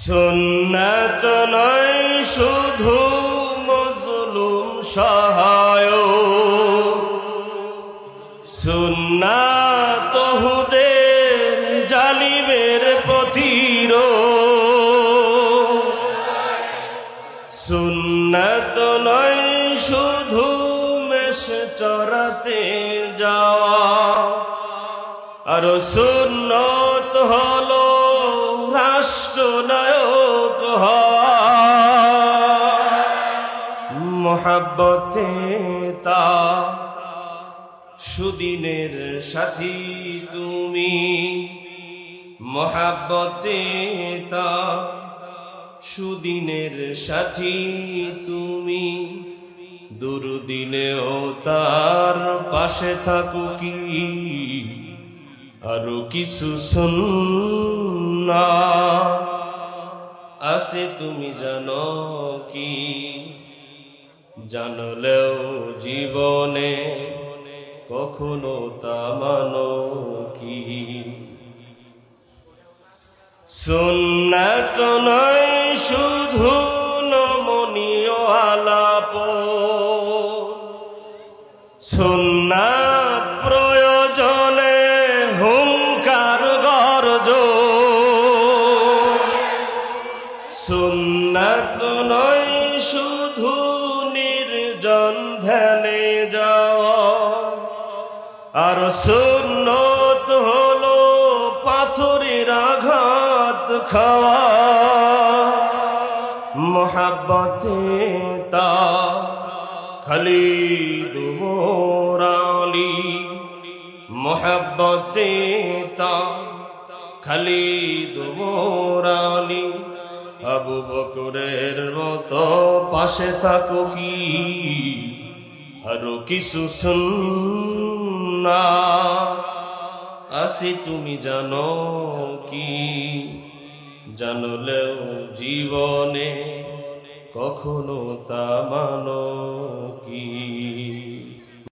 সুন্নাত নয় শুধু মজলুম সহায়, সুন্নাত হুদের জালিমের প্রতিরোধ। সুন্নাত নয় শুধু মেষ চরাতে যাওয়া, আর সুন্নত হলো রাষ্ট্রনায়ক হওয়া। মোহাব্বতে তা সুদিনের সাথী তুমি, মোহাব্বতে তা সুদিনের সাথী তুমি। দুর্দিনেও তার পাশে থাকো কি আরো কিছু সুন্নাত আছে তুমি জানো কি? জানলেও জীবনে কখনো তা মানো কি? সুন্নাত নয় শুধু নমনীয় আলাপ, সুন্নাত প্রয়োজনে হুঙ্কার গর্জ। সুন্নাত নয় শুধু নির্জন ধ্যানে যাওয়া, আর সুন্নত হলো পাথরের আঘাত খাওয়া। মোহাব্বতে তা খালিদ ওমর আলী, মোহাব্বতে তা খালিদ ওমর আলী। আবু বকরের মতো পাশে থাকো কি আরো কিছু সুন্নাত আছে তুমি জানো কি? জানলেও জীবনে কখনো তা মানো কি?